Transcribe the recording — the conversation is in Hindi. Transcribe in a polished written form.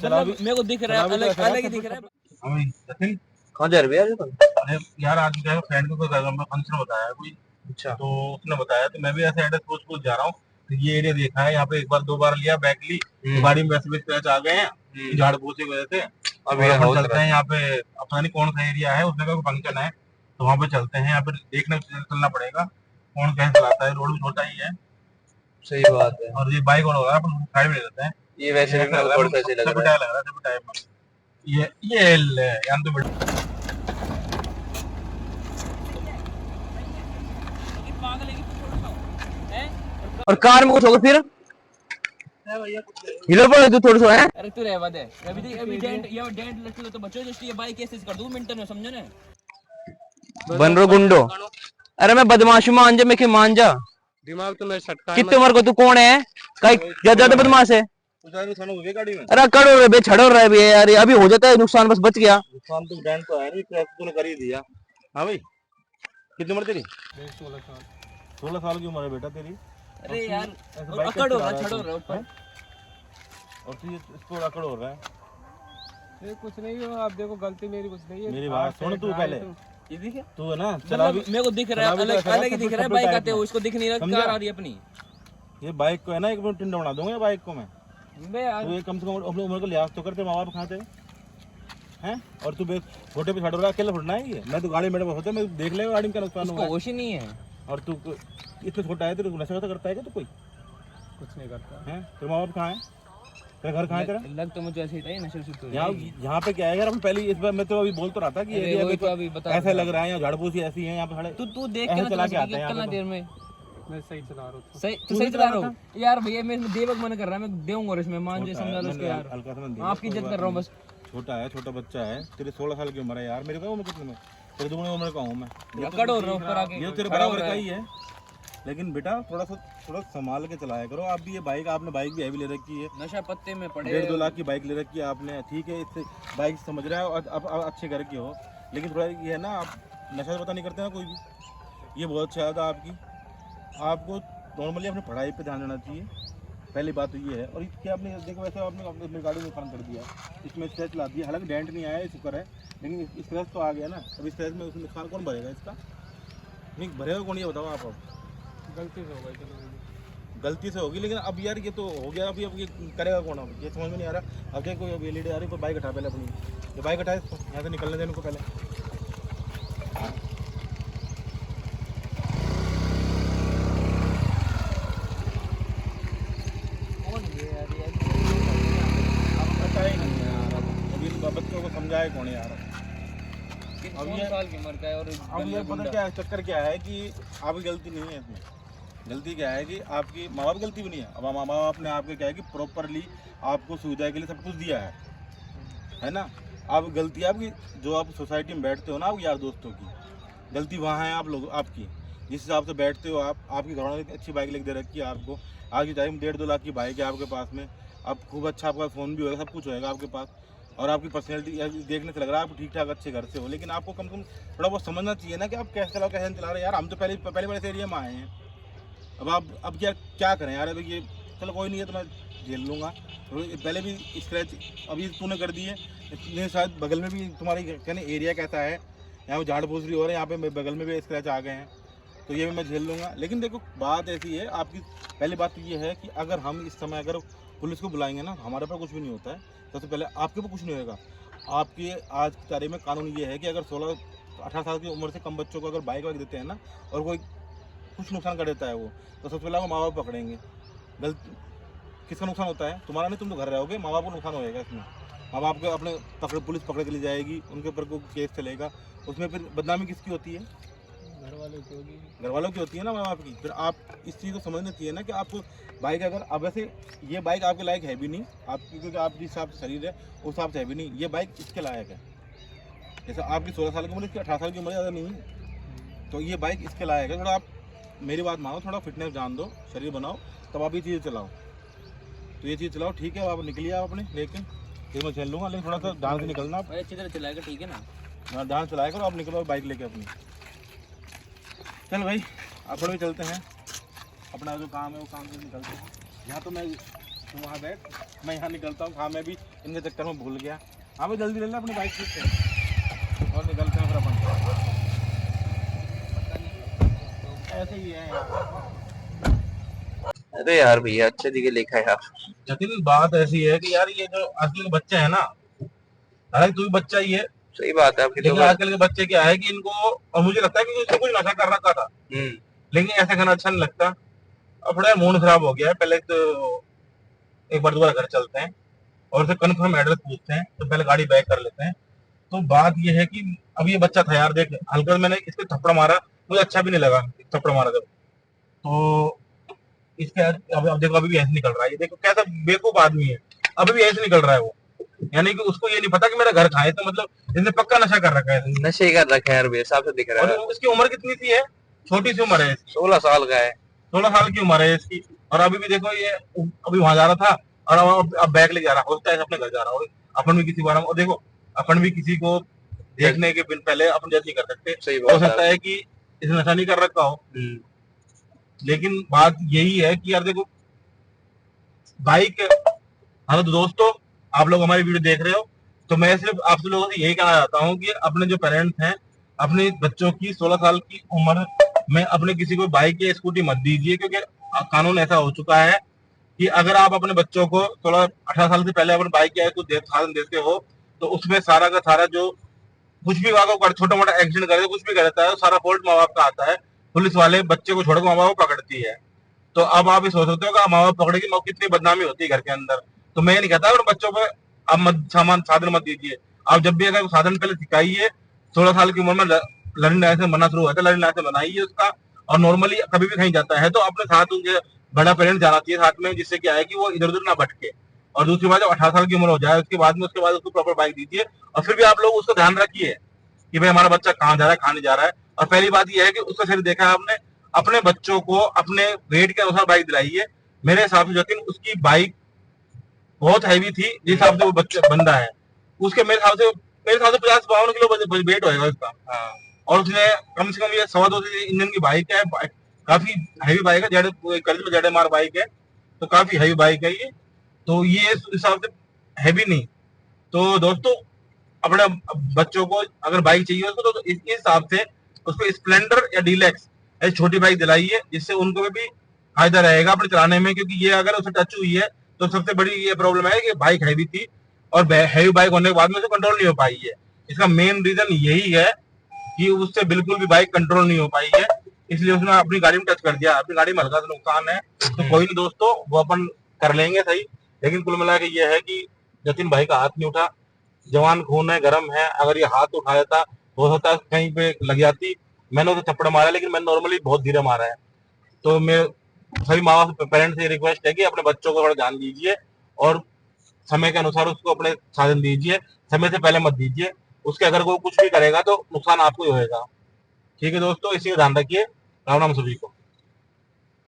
मेरे को दिख रहा है, अलग ही दिख रहा है। कहाँ जा रहे हो अरे यार आज जो है फ्रेंड को कोई घर में फंक्शन बताया कोई। अच्छा। तो उसने बताया तो मैं भी ऐसे एड्रेस पोस्ट को जा रहा हूँ। तो ये एरिया देखा है, यहाँ पे एक बार दो बार लिया, बैग ली तो गाड़ी में वैसे भी स्क्रैच आ गए हैं झाड़ फूस की वजह से। अब यहाँ चलते हैं, यहाँ पे अपना नहीं कौन सा एरिया है, उसने कहा फंक्शन है तो वहाँ पे चलते हैं। यहाँ पे देखने चलना पड़ेगा कौन कैसे चलाता है, रोड भी छोटा ही है। सही बात है। और ये बाइक और हो रहा है, अपन साइड में ले लेते हैं। ये वैसे भी मेरे को थोड़ा सा ऐसे लग रहा है। ये ले यहाँ तो और कार में कुछ होगा फिर हिलर पड़े तो थोड़ा सा है। अरे तू रहवा दे, अभी डेंट लगते तो बच्चों जस्ट ये बाइक कैसे कर दूं मिनट में, समझो ना। बन रो गुंडो। अरे मैं बदमाशी मान जा, मैं के मान जा। दिमाग तो मेरे सटका कितने उम्र को तू कौन है, कई ज्यादा बदमाश है। गाड़ी में अरे कड़ो रे बे, छड़ो रहा है यार, अभी हो जाता है नुकसान, बस बच गया। नुकसान तो डेंट तो है नहीं, क्रैश तूने कर ही दिया। हाँ भाई कितनी उम्र तेरी? 16 साल की उम्र है बेटा तेरी। अरे यार अकड़ हो रहा, छड़ हो रहा ऊपर, और तू इसको अकड़ हो रहा है। ये कुछ नहीं हो, आप देखो गलती मेरी कुछ नहीं है। मेरी बात सुन तू पहले, ये दिखे तू है ना चला भी, मेरे को दिख रहा है, अलग ही दिख रहा है। बाइक आते हो इसको दिख नहीं रहा, कार आ रही है अपनी। ये बाइक को है ना एक मिनट टिंडा बना दूंगा बाइक को मैं। बे यार तू कम से कम अपनी उम्र को लिहाज तो करते, माँ बाप खाते हैं। और तू छोटे पे छड़ रहा है, अकेले फटना है ये। मैं तो गाड़ी में होता मैं देख लेगा गाड़ी में क्या नुकसान हुआ, होश ही नहीं है। और तू इतना छोटा है, तेरे नशा करता है क्या तू? कोई कुछ नहीं करता है। तेरे माँ बाप कहाँ है, तेरा घर कहाँ है तेरा? लग तो मुझे ऐसे ही था, नशे से तो यहाँ पे क्या है यार, अपन पहले इस बार मैं तो अभी बोल तो रहा था कि एरिया में तो ऐसा लग रहा है, यहाँ झाड़ फूस ऐसी है यहाँ पे खड़े। तू देख के चला के आता है कितना देर में। मैं सही चला रहा हूँ। सही चला रहा हूँ यार भैया, मैं देवक मन कर रहा है, मैं देऊंगा और इसमें मान जे समझा लो उसको यार, हल्का सा आपकी इज्जत कर रहा हूँ बस। छोटा है, छोटा बच्चा है, तेरे 16 साल की उम्र है यार। मेरे को उम्र कितनी में, तेरे दुगनी उम्र का हूँ मैं। अकड़ हो रहा ऊपर आके, ये तेरे बराबर का ही है। लेकिन बेटा थोड़ा संभाल के चलाया करो। आप भी ये बाइक, आपने बाइक भी हैवी ले रखी है, नशा पत्ते में पड़े। 1.5-2 लाख की बाइक ले रखी है आपने, ठीक है। इससे बाइक समझ रहा है और अब अच्छे घर के हो, लेकिन थोड़ा ये है ना, आप नशा तो पता नहीं करते ना कोई भी। ये बहुत अच्छा था आपकी। आपको नॉर्मली अपनी पढ़ाई पे ध्यान देना चाहिए, पहली बात तो ये है। और क्या आपने देखो, वैसे आपने अपनी गाड़ी में नुकसान कर दिया, इसमें स्क्रैच ला दिया, हालांकि डेंट नहीं आया शुक्र है, लेकिन स्क्रैच तो आ गया ना। अब स्क्रैच में उसमें नुकसान कौन भरेगा इसका? नहीं भरेगा कौन, ये बताओ आप। अब गलती से हो गई, चलो गलती से होगी, लेकिन अब यार ये तो हो गया, अभी अब ये करेगा कौन? अब ये समझ में नहीं आ रहा। अब क्या कोई अब एलईडी आ रही है, बाइक हटा पहले अपनी, ये बाइक हटाए, यहाँ से निकलने देने को पहले। बच्चों को समझाए कौन यार? अब ये साल की उम्र का है, और अब ये पता क्या चक्कर क्या है कि आपकी गलती नहीं है इसमें। गलती क्या है कि आपकी माँ बाप गलती भी नहीं है। अब माँ बाप ने आपके क्या है कि प्रॉपरली आपको सुविधा के लिए सब कुछ दिया है ना। अब गलती आपकी, जो आप सोसाइटी में बैठते हो ना, आप यार दोस्तों की गलती वहाँ है। आप लोग आपकी जिस हिसाब से बैठते हो, आपकी घरवालों ने अच्छी बाइक लेके दे रखी है आपको। आज के टाइम 1.5-2 लाख की बाइक है आपके पास में, अब खूब अच्छा आपका फ़ोन भी होगा, सब कुछ होएगा आपके पास, और आपकी पर्सनैलिटी देखने से लग रहा है आप ठीक ठाक अच्छे घर से हो। लेकिन आपको कम से कम थोड़ा बहुत समझना चाहिए ना कि आप कैसे चलाओ, कैसे चला रहे हैं यार। हम तो पहले बार इस एरिया में आए हैं। अब क्या करें यार? अभी ये चलो कोई नहीं है, तो मैं झेल लूँगा। पहले भी स्क्रैच अभी तूने कर दी है, इतने शायद बगल में भी तुम्हारी कहने एरिया कैसा है, यहाँ पे झाड़ फूस रही हो रहे हैं, यहाँ पे बगल में भी स्क्रैच आ गए हैं, तो ये भी मैं झेल लूँगा। लेकिन देखो बात ऐसी है, आपकी पहली बात तो ये है कि अगर हम इस समय अगर पुलिस को बुलाएंगे ना, हमारे पर कुछ भी नहीं होता है। सबसे पहले आपके ऊपर कुछ नहीं होगा। आपके आज की तारीख में कानून ये है कि अगर 16-18 साल की उम्र से कम बच्चों को अगर बाइक वाइक देते हैं ना, और कोई कुछ नुकसान कर देता है वो, तो सबसे पहले वो माँ बाप पकड़ेंगे। गलती किसका नुकसान होता है? तुम्हारा नहीं, तुम तो घर रहोगे, माँ बाप को नुकसान होएगा इसमें। माँ बाप को अपने पुलिस पकड़ के ले जाएगी, उनके ऊपर कोई केस चलेगा, उसमें फिर बदनामी किसकी होती है? घर वालों की होती है ना, माँ बाप की। फिर आप इस चीज़ को समझना चाहिए ना कि आपको बाइक अगर, अब वैसे ये बाइक आपके लायक है भी नहीं आपकी, क्योंकि आप जिस हिसाब से शरीर है उस हिसाब से है भी नहीं। ये बाइक इसके लायक है। जैसे आपकी 16 साल की उम्र, इसकी 18 साल की उम्र ज़्यादा नहीं है, तो ये बाइक इसके लायक है। थोड़ा आप मेरी बात मानो, थोड़ा फिटनेस जान दो, शरीर बनाओ, तब आप ये चीज़ चलाओ। तो ये चीज़ चलाओ, ठीक है। आप निकलिए आप अपने लेके, फिर मैं चल लूँगा, लेकिन थोड़ा सा डांस से निकलना आप। अच्छी तरह चलाएगा, ठीक है ना? डांस चलाया करो, आप निकलो बाइक लेके अपनी। चल भाई आप थोड़े चलते हैं, अपना जो काम है वो काम से निकलते हैं। यहाँ तो मैं, तुम वहाँ बैठ, मैं यहाँ निकलता हूँ। हाँ मैं भी इनके चक्कर में भूल गया। हाँ भाई जल्दी ले ले अपनी बाइक से और निकलते हैं फिर अपन। ऐसे ही है यार। अरे यार भैया अच्छे दिखे लिखा है यार। जतिन बात ऐसी है कि यार ये जो आजकल के बच्चे हैं ना, हालांकि तू भी बच्चा ही है, सही बात है आपकी। तो लेकिन आजकल के बच्चे क्या है कि इनको, और मुझे लगता है कि इसको कुछ नशा कर रखा था, लेकिन ऐसा करना अच्छा नहीं लगता। अब थोड़ा मूड खराब हो गया है। पहले तो एक बार दोबारा घर चलते हैं और उसे कन्फर्म एड्रेस पूछते हैं, तो पहले गाड़ी बैक कर लेते हैं। तो बात ये है कि अब ये बच्चा था यार, देख हल्का मैंने इसके थप्पड़ मारा, मुझे अच्छा भी नहीं लगा थप्पड़ मारा जब। तो इसके अब देखो अभी भी ऐसे निकल रहा है, ये देखो कैसा बेवकूफ आदमी है, अभी भी ऐसे निकल रहा है वो। यानी कि उसको ये नहीं पता कि मेरा घर खाए, तो मतलब इसने पक्का नशा कर रखा है। नशे ही कर रखे हैं यार भैया, साफ से दिख रहा है। और इसकी उम्र कितनी सी है? छोटी सी उम्र है इसकी, 16 साल का है। 16 साल की उम्र है इसकी। और अभी भी देखो ये अभी वहां जा रहा था और अब बैग ले जा रहा, होता है अपने घर जा रहा हो। अपन भी किसी बार, और देखो अपन भी किसी को देखने के पहले अपन जज नहीं कर सकते। सही हो बात सकता है कि इसने नशा नहीं कर रखा हो, लेकिन बात यही है कि यार देखो बाइक। हाँ तो दोस्तों, आप लोग हमारी वीडियो देख रहे हो, तो मैं सिर्फ आप लोगों से यही कहना चाहता हूँ कि अपने जो पेरेंट्स हैं, अपने बच्चों की 16 साल की उम्र में अपने किसी को बाइक या स्कूटी मत दीजिए, क्योंकि कानून ऐसा हो चुका है कि अगर आप अपने बच्चों को 16-18 साल से पहले अपने बाइक या कुछ साधन देते हो, तो उसमें सारा का सारा जो कुछ भी वाका छोटा मोटा एक्सीडेंट करे, कुछ भी करता है, सारा फॉल्ट माँ बाप का आता है। पुलिस वाले बच्चे को छोड़कर माँ बाप को पकड़ती है। तो अब आप ये सोच सकते हो कि माँ बाप पकड़ेगी, माँ कितनी बदनामी होती है घर के अंदर। तो मैं ये नहीं कहता अपने बच्चों को आप मत साधन मत दीजिए। आप जब भी अगर साधन पहले सिखाइए, 16 साल की उम्र में लर्निंग लाइसेंस बनना शुरू होता है, लर्निंग लाइसेंस बनाइए उसका। और नॉर्मली कभी भी कहीं जाता है तो अपने साथ उनके बड़ा पेरेंट्स जाना चाहिए साथ में, जिससे क्या है कि वो इधर उधर ना भटके। और दूसरी बात, जब 18 साल की उम्र हो जाए उसके बाद उसको प्रॉपर बाइक दीजिए। और फिर भी आप लोग उसको ध्यान रखिए कि भाई हमारा बच्चा कहाँ जा रहा है, कहाँ नहीं जा रहा है। और पहली बात यह है कि उसका फिर देखा है आपने, अपने बच्चों को अपने वेट के अनुसार बाइक दिलाइए। मेरे हिसाब से जतिन उसकी बाइक बहुत हैवी थी, जिस हिसाब से वो बच्चा बंदा है उसके, मेरे हिसाब से 50-52 किलो वेट होएगा उसका। और उसने कम से कम ये 2.25 इंजन की बाइक है, काफी हैवी बाइक है, जेड बाइक है, तो काफी हैवी बाइक है ये। तो ये इस हिसाब से हैवी नहीं। तो दोस्तों, अपने बच्चों को अगर बाइक चाहिए उसको, तो इस हिसाब से उसको स्प्लेंडर या डीलक्स ऐसी छोटी बाइक दिलाइए, जिससे उनको भी फायदा रहेगा अपने चलाने में। क्योंकि ये अगर उसे टच हुई है तो सबसे बड़ी ये प्रॉब्लम है कि बाइक हैवी थी, और हैवी बाइक होने के बाद में उसे कंट्रोल नहीं हो पाई है। इसका मेन रीजन यही है कि उससे बिल्कुल भी बाइक कंट्रोल नहीं हो पाई है, इसलिए उसने अपनी गाड़ी में टच कर दिया। अपनी गाड़ी में हल्का सा नुकसान है, तो कोई नहीं दोस्तों, वो अपन कर लेंगे सही। लेकिन कुल मिला के ये है कि जतिन भाई का हाथ नहीं उठा, जवान खून है, गर्म है। अगर ये हाथ उठा देता हो सकता है कहीं पे लग जाती। मैंने उसे थप्पड़ मारा, लेकिन मैंने नॉर्मली बहुत धीरे मारा है। तो मैं सभी माँ बाप पेरेंट्स से रिक्वेस्ट है कि अपने बच्चों को थोड़ा ध्यान दीजिए और समय के अनुसार उसको अपने साधन दीजिए, समय से पहले मत दीजिए। उसके अगर कोई कुछ भी करेगा तो नुकसान आपको ही होएगा। ठीक है दोस्तों, इसी का ध्यान रखिए। राम राम सभी को।